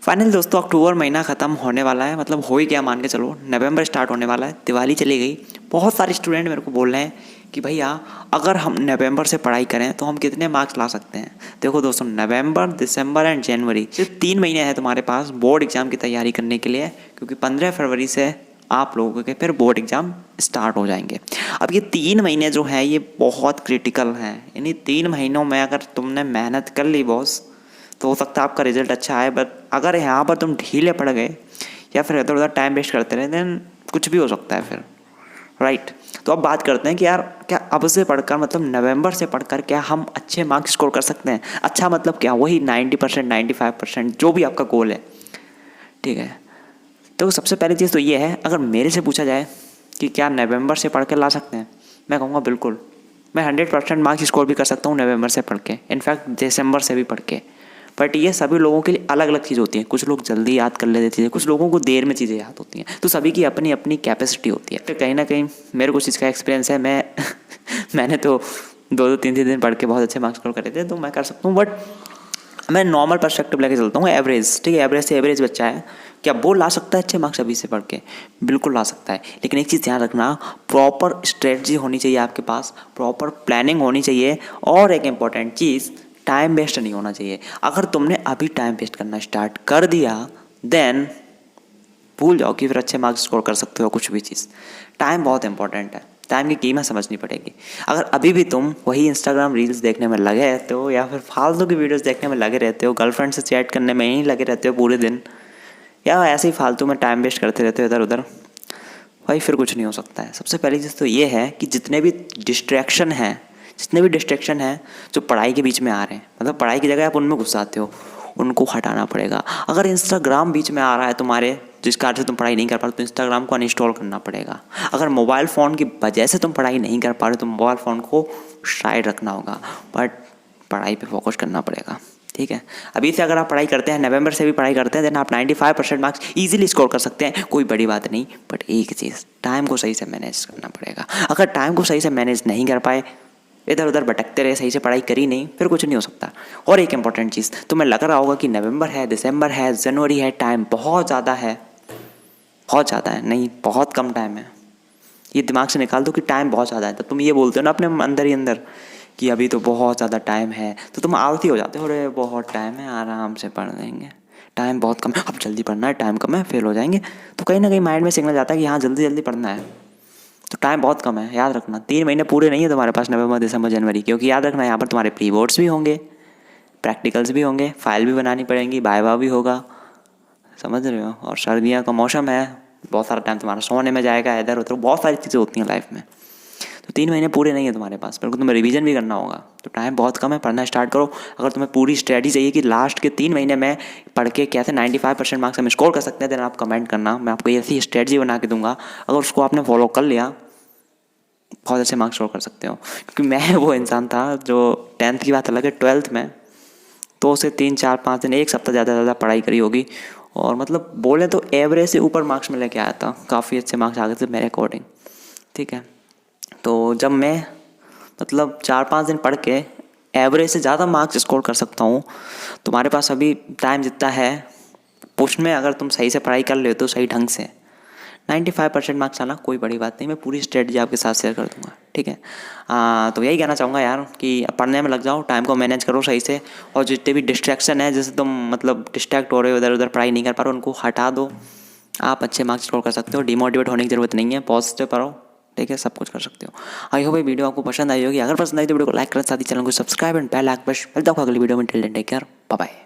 Final दोस्तों, अक्टूबर महीना ख़त्म होने वाला है, मतलब हो ही गया मान के चलो। नवंबर स्टार्ट होने वाला है, दिवाली चली गई। बहुत सारे स्टूडेंट मेरे को बोल रहे हैं कि भैया अगर हम नवंबर से पढ़ाई करें तो हम कितने मार्क्स ला सकते हैं। देखो दोस्तों, नवंबर, दिसंबर एंड जनवरी सिर्फ 3 महीने हैं तुम्हारे पास बोर्ड एग्जाम की तैयारी करने के लिए, क्योंकि 15 फरवरी से आप लोगों के फिर बोर्ड एग्ज़ाम स्टार्ट हो जाएंगे। अब ये 3 महीने जो है ये बहुत क्रिटिकल हैं। यानी 3 महीनों में अगर तुमने मेहनत कर ली बॉस, तो हो सकता है आपका रिजल्ट अच्छा आए। बट अगर यहाँ पर तुम ढीले पड़ गए या फिर इधर उधर टाइम वेस्ट करते रहे, देन कुछ भी हो सकता है फिर, राइट। तो अब बात करते हैं कि यार क्या अब से पढ़कर, मतलब नवंबर से पढ़कर क्या हम अच्छे मार्क्स स्कोर कर सकते हैं। अच्छा मतलब क्या, वही 90%, 95%, जो भी आपका गोल है, ठीक है। तो सबसे पहली चीज़ तो ये है, अगर मेरे से पूछा जाए कि क्या नवंबर से पढ़ के ला सकते हैं, मैं कहूँगा बिल्कुल। मैं 100% मार्क्स स्कोर भी कर सकता हूँ नवंबर से पढ़ के, इनफैक्ट दिसंबर से भी पढ़ के। बट ये सभी लोगों के लिए अलग अलग चीज़ होती है। कुछ लोग जल्दी याद कर लेते चीज़ें, कुछ लोगों को देर में चीज़ें याद होती हैं। तो सभी की अपनी अपनी कैपेसिटी होती है। तो कहीं ना कहीं मेरे को चीज़ का एक्सपीरियंस है। मैंने तो 2-3 दिन पढ़ के बहुत अच्छे मार्क्स स्कोर करे थे, तो मैं कर सकता हूँ। बट मैं नॉर्मल पर्सपेक्टिव लेके चलता हूँ, एवरेज, ठीक है। एवरेज से एवरेज बच्चा है, क्या वो ला सकता है अच्छे मार्क्स अभी से पढ़ के? बिल्कुल ला सकता है। लेकिन एक चीज़ ध्यान रखना, प्रॉपर स्ट्रेटजी होनी चाहिए आपके पास, प्रॉपर प्लानिंग होनी चाहिए, और एक इम्पॉर्टेंट चीज़, टाइम वेस्ट नहीं होना चाहिए। अगर तुमने अभी टाइम वेस्ट करना स्टार्ट कर दिया, देन भूल जाओ कि फिर अच्छे मार्क्स स्कोर कर सकते हो कुछ भी चीज़। टाइम बहुत इंपॉर्टेंट है, टाइम की कीमत समझनी पड़ेगी। अगर अभी भी तुम वही इंस्टाग्राम रील्स देखने में लगे रहते हो, या फिर फालतू की वीडियोस देखने में लगे रहते हो, गर्लफ्रेंड से चैट करने में ही लगे रहते हो पूरे दिन, या ऐसे ही फालतू में टाइम वेस्ट करते रहते हो इधर उधर, भाई फिर कुछ नहीं हो सकता है। सबसे पहली चीज़ तो ये है कि जितने भी डिस्ट्रैक्शन हैं जो पढ़ाई के बीच में आ रहे हैं, मतलब पढ़ाई की जगह आप उनमें घुस जाते हो, उनको हटाना पड़ेगा। अगर इंस्टाग्राम बीच में आ रहा है तुम्हारे, जिस कारण से तुम पढ़ाई नहीं कर पा रहे, तो इंस्टाग्राम को अनइंस्टॉल करना पड़ेगा। अगर मोबाइल फ़ोन की वजह से तुम पढ़ाई नहीं कर पा रहे, तो मोबाइल फ़ोन को साइड रखना होगा, बट पढ़ाई पे फोकस करना पड़ेगा, ठीक है। अभी से अगर आप पढ़ाई करते हैं, नवंबर से भी पढ़ाई करते हैं, देन आप 95% मार्क्स ईजिली स्कोर कर सकते हैं, कोई बड़ी बात नहीं। बट एक चीज़, टाइम को सही से मैनेज करना पड़ेगा। अगर टाइम को सही से मैनेज नहीं कर पाए, इधर उधर भटकते रहे, सही से पढ़ाई करी नहीं, फिर कुछ नहीं हो सकता। और एक इंपॉर्टेंट चीज़, तुम्हें लग रहा होगा कि नवंबर है, दिसंबर है, जनवरी है, टाइम बहुत ज़्यादा है। बहुत ज़्यादा है नहीं, बहुत कम टाइम है। ये दिमाग से निकाल दो कि टाइम बहुत ज़्यादा है। तो तुम ये बोलते हो ना अपने अंदर ही अंदर कि अभी तो बहुत ज़्यादा टाइम है, तो तुम आलसी हो जाते हो। अरे बहुत टाइम है, आराम से पढ़ लेंगे, टाइम बहुत कम है, अब जल्दी पढ़ना है, टाइम कम है, फेल हो जाएंगे। तो कहीं ना कहीं माइंड में सिग्नल जाता है कि हाँ जल्दी जल्दी पढ़ना है। तो टाइम बहुत कम है, याद रखना। 3 महीने पूरे नहीं है तुम्हारे पास, नवंबर, दिसंबर, जनवरी, क्योंकि याद रखना यहाँ पर तुम्हारे प्री बोर्ड्स भी होंगे, प्रैक्टिकल्स भी होंगे, फाइल भी बनानी पड़ेंगी, वाइवा भी होगा, समझ रहे हो। और सर्दियों का मौसम है, बहुत सारा टाइम तुम्हारा सोने में जाएगा, इधर उधर बहुत सारी चीज़ें होती हैं लाइफ में। तो 3 महीने पूरे नहीं है तुम्हारे पास, पर तुम्हें रिवीजन भी करना होगा। तो टाइम बहुत कम है, पढ़ना स्टार्ट करो। अगर तुम्हें पूरी स्ट्रेटजी चाहिए कि लास्ट के 3 महीने में पढ़ के कैसे 95% मार्क्स हम स्कोर कर सकते हैं, देन आप कमेंट करना, मैं आपको ऐसी स्ट्रेटजी बना के दूंगा। अगर उसको आपने फॉलो कर लिया, बहुत अच्छे मार्क्स स्कोर कर सकते हो। क्योंकि मैं वो इंसान था जो 10th की बात अलग है, 12th में तो उसे 3-4-5 दिन, एक सप्ताह ज़्यादा से ज़्यादा पढ़ाई करी होगी, और मतलब बोले तो एवरेज से ऊपर मार्क्स में लेके आया था। काफ़ी अच्छे मार्क्स आ गए थे मेरे अकॉर्डिंग, ठीक है। तो जब मैं मतलब 4-5 दिन पढ़ के एवरेज से ज़्यादा मार्क्स स्कोर कर सकता हूँ, तुम्हारे पास अभी टाइम जितना है, उसमें अगर तुम सही से पढ़ाई कर लेते हो, सही ढंग से 95% मार्क्स आना कोई बड़ी बात नहीं। मैं पूरी स्ट्रेटजी आपके साथ शेयर कर दूंगा, ठीक है। तो यही कहना चाहूँगा यार कि पढ़ने में लग जाओ, टाइम को मैनेज करो सही से, और जितने भी डिस्ट्रैक्शन है, जैसे तुम मतलब डिस्ट्रैक्ट हो रहे हो, इधर उधर पढ़ाई नहीं कर पा रहे हो, उनको हटा दो। आप अच्छे मार्क्स स्कोर कर सकते हो, डिमोटिवेट होने की ज़रूरत नहीं है, पॉजिटिव पढ़ो, ठीक है, सब कुछ कर सकते हो। आई होप ये वीडियो आपको पसंद आई होगी। अगर पसंद आई तो वीडियो को लाइक करें, साथ ही चैनल को subscribe and bell icon press. मिलता हूँ अगली वीडियो में। Till then take care, bye bye.